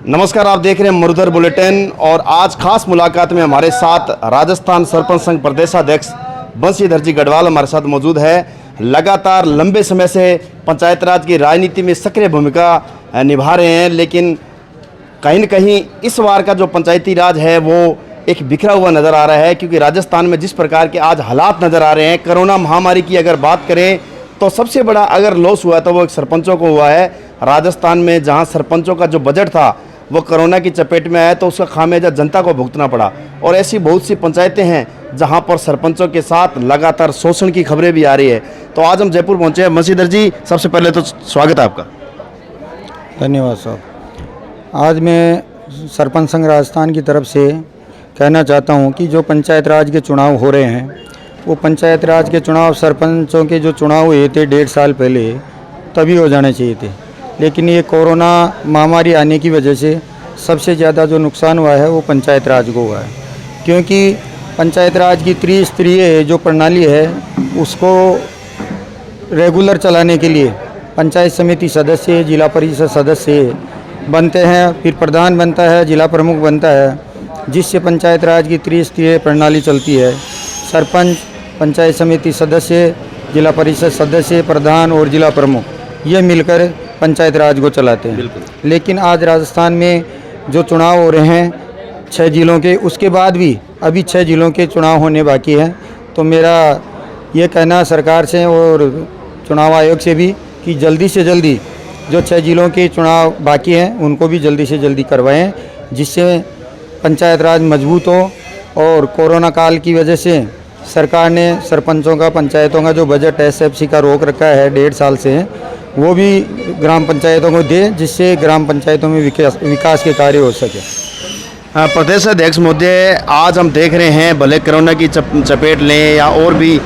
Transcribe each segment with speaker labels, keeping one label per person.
Speaker 1: नमस्कार, आप देख रहे हैं मरुधर बुलेटिन और आज खास मुलाकात में हमारे साथ राजस्थान सरपंच संघ प्रदेशाध्यक्ष बंशीधर जी गढ़वाल हमारे साथ मौजूद है। लगातार लंबे समय से पंचायत राज की राजनीति में सक्रिय भूमिका निभा रहे हैं, लेकिन कहीं न कहीं इस बार का जो पंचायती राज है वो एक बिखरा हुआ नज़र आ रहा है, क्योंकि राजस्थान में जिस प्रकार के आज हालात नज़र आ रहे हैं, कोरोना महामारी की अगर बात करें तो सबसे बड़ा अगर लॉस हुआ तो वो एक सरपंचों को हुआ है। राजस्थान में जहां सरपंचों का जो बजट था वो कोरोना की चपेट में आया तो उसका खामियाजा जनता को भुगतना पड़ा, और ऐसी बहुत सी पंचायतें हैं जहां पर सरपंचों के साथ लगातार शोषण की खबरें भी आ रही है। तो आज हम जयपुर पहुंचे हैं। बंशीधर जी, सबसे पहले तो स्वागत है आपका।
Speaker 2: धन्यवाद साहब। आज मैं सरपंच संघ राजस्थान की तरफ से कहना चाहता हूं कि जो पंचायत राज के चुनाव हो रहे हैं, वो पंचायत राज के चुनाव सरपंचों के जो चुनाव हुए थे 1.5 साल पहले तभी हो जाने चाहिए थे, लेकिन ये कोरोना महामारी आने की वजह से सबसे ज़्यादा जो नुकसान हुआ है वो पंचायत राज को हुआ है। क्योंकि पंचायत राज की त्रिस्तरीय जो प्रणाली है उसको रेगुलर चलाने के लिए पंचायत समिति सदस्य, जिला परिषद सदस्य बनते हैं, फिर प्रधान बनता है, जिला प्रमुख बनता है, जिससे पंचायत राज की त्रिस्तरीय प्रणाली चलती है। सरपंच, पंचायत समिति सदस्य, जिला परिषद सदस्य, प्रधान और जिला प्रमुख ये मिलकर पंचायत राज को चलाते हैं। लेकिन आज राजस्थान में जो चुनाव हो रहे हैं 6 जिलों के, उसके बाद भी अभी 6 जिलों के चुनाव होने बाकी हैं। तो मेरा ये कहना सरकार से और चुनाव आयोग से भी कि जल्दी से जल्दी जो 6 जिलों के चुनाव बाकी हैं उनको भी जल्दी से जल्दी करवाएं, जिससे पंचायत राज मजबूत हो। और कोरोना काल की वजह से सरकार ने सरपंचों का, पंचायतों का जो बजट SFC का रोक रखा है 1.5 साल से, वो भी ग्राम पंचायतों को दे, जिससे ग्राम पंचायतों में विकास के कार्य हो सके।
Speaker 1: प्रदेश अध्यक्ष महोदय, आज हम देख रहे हैं भले कोरोना की चपेट लें या और भी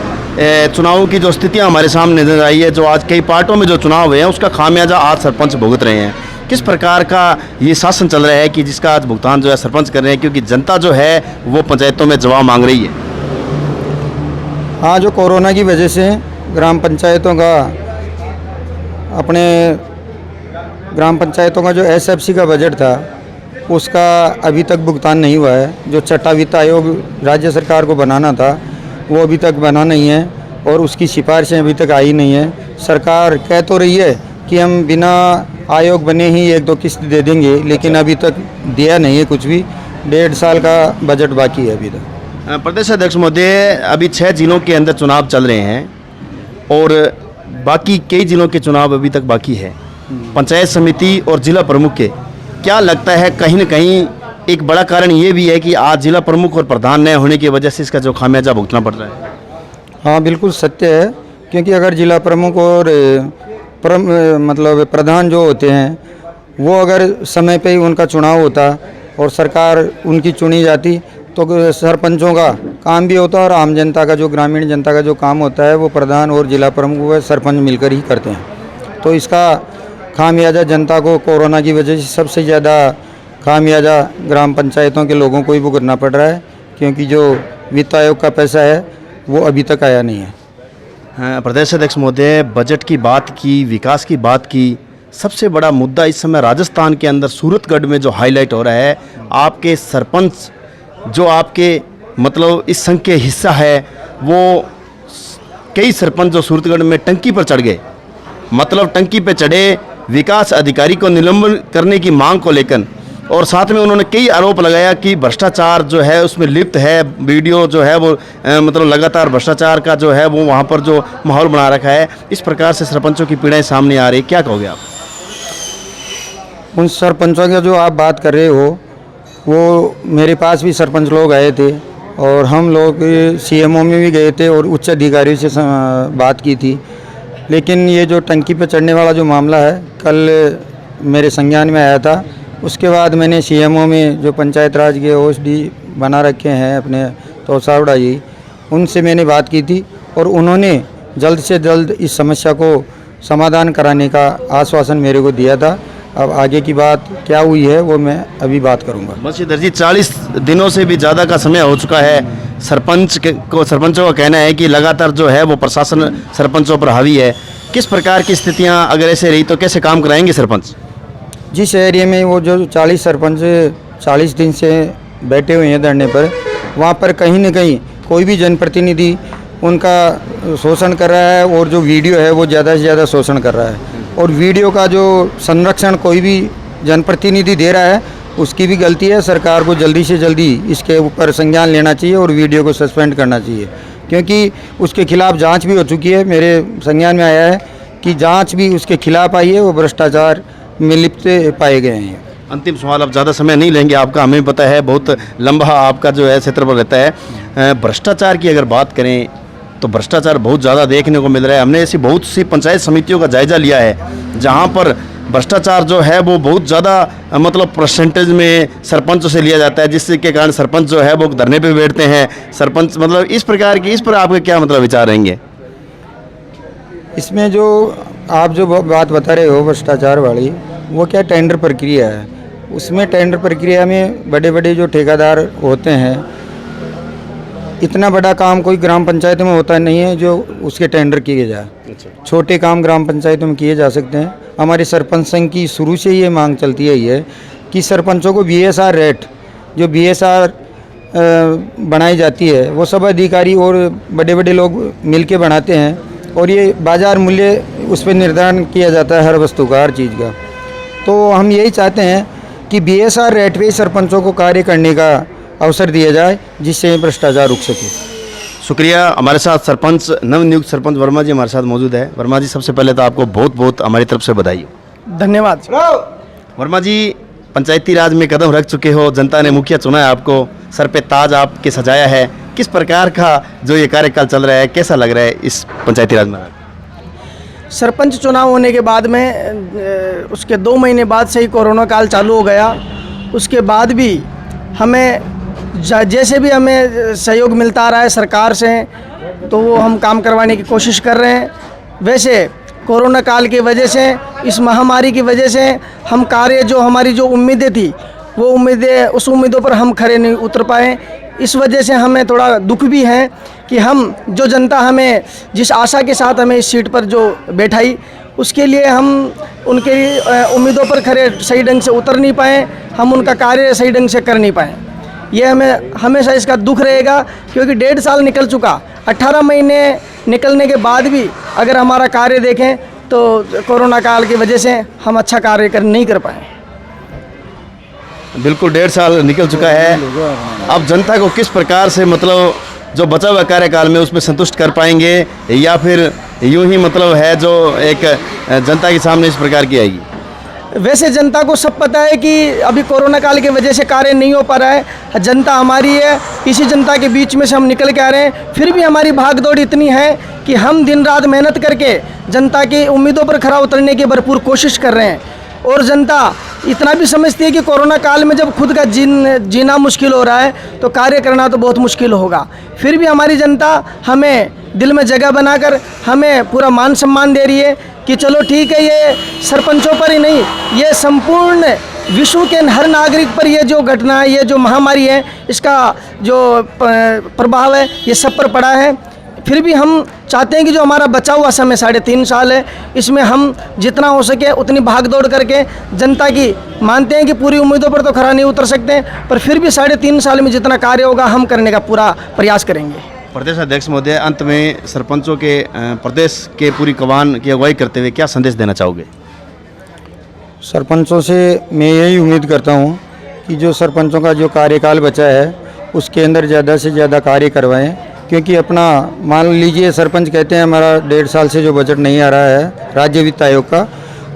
Speaker 1: चुनावों की जो स्थितियां हमारे सामने नजर आई है, जो आज कई पार्टों में जो चुनाव हुए हैं उसका खामियाजा आज सरपंच भुगत रहे हैं। किस प्रकार का ये शासन चल रहा है कि जिसका आज भुगतान जो है सरपंच कर रहे हैं, क्योंकि जनता जो है वो पंचायतों में जवाब मांग रही है।
Speaker 2: हाँ, जो कोरोना की वजह से ग्राम पंचायतों का जो SFC का बजट था उसका अभी तक भुगतान नहीं हुआ है। जो छठा वित्त आयोग राज्य सरकार को बनाना था वो अभी तक बना नहीं है और उसकी सिफारिशें अभी तक आई नहीं है। सरकार कह तो रही है कि हम बिना आयोग बने ही 1-2 किस्त दे देंगे, लेकिन अभी तक दिया नहीं है कुछ भी। 1.5 साल का बजट बाकी है अभी तक।
Speaker 1: प्रदेश अध्यक्ष महोदय, अभी 6 जिलों के अंदर चुनाव चल रहे हैं और बाकी कई जिलों के चुनाव अभी तक बाकी है। पंचायत समिति और जिला प्रमुख के क्या लगता है, कहीं न कहीं एक बड़ा कारण ये भी है कि आज जिला प्रमुख और प्रधान न होने की वजह से इसका जो खामियाजा भुगतना पड़ रहा है?
Speaker 2: हाँ, बिल्कुल सत्य है। क्योंकि अगर जिला प्रमुख और प्रधान जो होते हैं वो अगर समय पे ही उनका चुनाव होता और सरकार उनकी चुनी जाती तो सरपंचों का काम भी होता और आम जनता का, जो ग्रामीण जनता का जो काम होता है वो प्रधान और जिला प्रमुख व सरपंच मिलकर ही करते हैं। तो इसका खामियाजा जनता को कोरोना की वजह से सबसे ज़्यादा खामियाजा ग्राम पंचायतों के लोगों को ही भुगतना पड़ रहा है, क्योंकि जो वित्त आयोग का पैसा है वो अभी तक आया नहीं है।
Speaker 1: हाँ, प्रदेश अध्यक्ष महोदय, बजट की बात की, विकास की बात की, सबसे बड़ा मुद्दा इस समय राजस्थान के अंदर सूरतगढ़ में जो हाईलाइट हो रहा है, आपके सरपंच जो आपके इस संघ के हिस्सा है, वो कई सरपंच जो सूरतगढ़ में टंकी पर चढ़ गए, टंकी पर चढ़े विकास अधिकारी को निलंबन करने की मांग को लेकर, और साथ में उन्होंने कई आरोप लगाया कि भ्रष्टाचार जो है उसमें लिप्त है। वीडियो जो है वो लगातार भ्रष्टाचार का जो है वो वहाँ पर जो माहौल बना रखा है। इस प्रकार से सरपंचों की पीड़ाएं सामने आ रही, क्या कहोगे आप?
Speaker 2: उन सरपंचों की जो आप बात कर रहे हो, वो मेरे पास भी सरपंच लोग आए थे और हम लोग CMO में भी गए थे और उच्च अधिकारियों से बात की थी। लेकिन ये जो टंकी पे चढ़ने वाला जो मामला है कल मेरे संज्ञान में आया था। उसके बाद मैंने CMO में जो पंचायत राज के OSD बना रखे हैं अपने तोसावड़ा जी, उनसे मैंने बात की थी और उन्होंने जल्द से जल्द इस समस्या को समाधान कराने का आश्वासन मेरे को दिया था। अब आगे की बात क्या हुई है वो मैं अभी बात करूंगा।
Speaker 1: बंशीधर जी, 40 दिनों से भी ज़्यादा का समय हो चुका है। सरपंचों का कहना है कि लगातार जो है वो प्रशासन सरपंचों पर हावी है। किस प्रकार की स्थितियां अगर ऐसे रही तो कैसे काम कराएंगे सरपंच?
Speaker 2: जिस एरिया में वो जो 40 सरपंच 40 दिन से बैठे हुए हैं धरने पर, वहाँ पर कहीं न कहीं कोई भी जनप्रतिनिधि उनका शोषण कर रहा है और जो वीडियो है वो ज़्यादा से ज़्यादा शोषण कर रहा है। और वीडियो का जो संरक्षण कोई भी जनप्रतिनिधि दे रहा है उसकी भी गलती है। सरकार को जल्दी से जल्दी इसके ऊपर संज्ञान लेना चाहिए और वीडियो को सस्पेंड करना चाहिए, क्योंकि उसके खिलाफ जांच भी हो चुकी है। मेरे संज्ञान में आया है कि जांच भी उसके खिलाफ आई है, वो भ्रष्टाचार में लिप्त पाए गए हैं।
Speaker 1: अंतिम सवाल, अब ज़्यादा समय नहीं लेंगे, आपका हमें पता है बहुत लंबा आपका जो है क्षेत्रफल रहता है। भ्रष्टाचार की अगर बात करें तो भ्रष्टाचार बहुत ज़्यादा देखने को मिल रहा है। हमने ऐसी बहुत सी पंचायत समितियों का जायज़ा लिया है जहाँ पर भ्रष्टाचार जो है वो बहुत ज़्यादा मतलब परसेंटेज में सरपंचों से लिया जाता है, जिसके के कारण सरपंच जो है वो धरने पे बैठते हैं। सरपंच मतलब इस प्रकार की, इस पर आपके क्या मतलब विचार रहेंगे?
Speaker 2: इसमें जो आप जो बात बता रहे हो भ्रष्टाचार वाली, वो क्या टेंडर प्रक्रिया है। उसमें टेंडर प्रक्रिया में बड़े बड़े जो ठेकेदार होते हैं, इतना बड़ा काम कोई ग्राम पंचायत में होता नहीं है जो उसके टेंडर किए जाए। छोटे काम ग्राम पंचायतों में किए जा सकते हैं। हमारे सरपंच संघ की शुरू से ये मांग चलती है कि सरपंचों को BSR रेट, जो BSR बनाई जाती है, वो सब अधिकारी और बड़े बड़े लोग मिलके बनाते हैं और ये बाज़ार मूल्य उस पर निर्धारण किया जाता है हर वस्तु का, हर चीज़ का। तो हम यही चाहते हैं कि BSR रेट पे सरपंचों को कार्य करने का अवसर दिया जाए, जिससे भ्रष्टाचार रुक सके।
Speaker 1: शुक्रिया। हमारे साथ सरपंच, नवनियुक्त सरपंच वर्मा जी हमारे साथ मौजूद है। वर्मा जी, सबसे पहले तो आपको बहुत बहुत हमारी तरफ से बधाई हो।
Speaker 3: धन्यवाद।
Speaker 1: वर्मा जी, पंचायती राज में कदम रख चुके हो, जनता ने मुखिया चुना है आपको, सर पे ताज आपके सजाया है। किस प्रकार का जो ये कार्यकाल चल रहा है, कैसा लग रहा है इस पंचायती राज में?
Speaker 3: सरपंच चुनाव होने के बाद में उसके 2 महीने बाद से ही कोरोना काल चालू हो गया। उसके बाद भी हमें जैसे भी हमें सहयोग मिलता आ रहा है सरकार से, तो वो हम काम करवाने की कोशिश कर रहे हैं। वैसे कोरोना काल की वजह से, इस महामारी की वजह से हम कार्य जो हमारी जो उम्मीदें थी, वो उम्मीदें, उस उम्मीदों पर हम खरे नहीं उतर पाए। इस वजह से हमें थोड़ा दुख भी है कि हम जो जनता हमें जिस आशा के साथ हमें इस सीट पर जो बैठाई, उसके लिए हम उनके उम्मीदों पर खरे सही ढंग से उतर नहीं पाए, हम उनका कार्य सही ढंग से कर नहीं पाए। ये हमें हमेशा इसका दुख रहेगा, क्योंकि 1.5 साल निकल चुका। 18 महीने निकलने के बाद भी अगर हमारा कार्य देखें तो कोरोना काल की वजह से हम अच्छा कार्य नहीं कर पाए।
Speaker 1: बिल्कुल 1.5 साल निकल चुका है। अब जनता को किस प्रकार से मतलब जो बचा हुआ कार्यकाल में उसमें संतुष्ट कर पाएंगे, या फिर यूं ही मतलब है जो एक जनता के सामने इस प्रकार की आएगी?
Speaker 3: वैसे जनता को सब पता है कि अभी कोरोना काल की वजह से कार्य नहीं हो पा रहा है। जनता हमारी है, इसी जनता के बीच में से हम निकल के आ रहे हैं। फिर भी हमारी भागदौड़ इतनी है कि हम दिन रात मेहनत करके जनता की उम्मीदों पर खरा उतरने की भरपूर कोशिश कर रहे हैं। और जनता इतना भी समझती है कि कोरोना काल में जब खुद का जीना मुश्किल हो रहा है तो कार्य करना तो बहुत मुश्किल होगा। फिर भी हमारी जनता हमें दिल में जगह बनाकर हमें पूरा मान सम्मान दे रही है कि चलो ठीक है, ये सरपंचों पर ही नहीं, ये संपूर्ण विश्व के हर नागरिक पर ये जो घटना है, ये जो महामारी है, इसका जो प्रभाव है ये सब पर पड़ा है। फिर भी हम चाहते हैं कि जो हमारा बचा हुआ समय 3.5 साल है, इसमें हम जितना हो सके उतनी भाग दौड़ करके जनता की, मानते हैं कि पूरी उम्मीदों पर तो खरा नहीं उतर सकते, पर फिर भी 3.5 साल में जितना कार्य होगा हम करने का पूरा प्रयास करेंगे।
Speaker 1: प्रदेश अध्यक्ष महोदय, अंत में सरपंचों के प्रदेश के पूरी कमान की अगुवाई करते हुए क्या संदेश देना चाहोगे?
Speaker 2: सरपंचों से मैं यही उम्मीद करता हूँ कि जो सरपंचों का जो कार्यकाल बचा है उसके अंदर ज़्यादा से ज़्यादा कार्य करवाएं, क्योंकि अपना मान लीजिए सरपंच कहते हैं हमारा 1.5 साल से जो बजट नहीं आ रहा है राज्य वित्त आयोग का,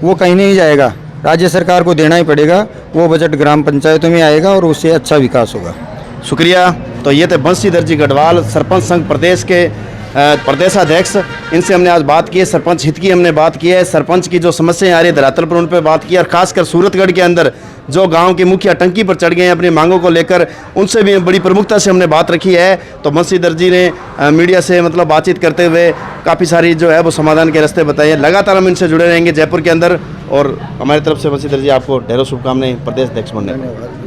Speaker 2: वो कहीं नहीं जाएगा, राज्य सरकार को देना ही पड़ेगा। वो बजट ग्राम पंचायतों में आएगा और उससे अच्छा विकास होगा।
Speaker 1: शुक्रिया। तो ये थे बंशीधर जी गढ़वाल, सरपंच संघ प्रदेश के प्रदेशाध्यक्ष। इनसे हमने आज बात की है, सरपंच हित की हमने बात की है, सरपंच की जो समस्याएं आ रही है धरातल पर उन पर बात की, और खासकर सूरतगढ़ के अंदर जो गांव के मुखिया टंकी पर चढ़ गए हैं अपनी मांगों को लेकर, उनसे भी बड़ी प्रमुखता से हमने बात रखी है। तो बंशीधर जी ने मीडिया से मतलब बातचीत करते हुए काफ़ी सारी जो है वो समाधान के रास्ते बताए हैं। लगातार हम इनसे जुड़े रहेंगे जयपुर के अंदर, और हमारी तरफ से बंशीधर जी आपको ढेरों शुभकामनाएं प्रदेश अध्यक्ष बनने।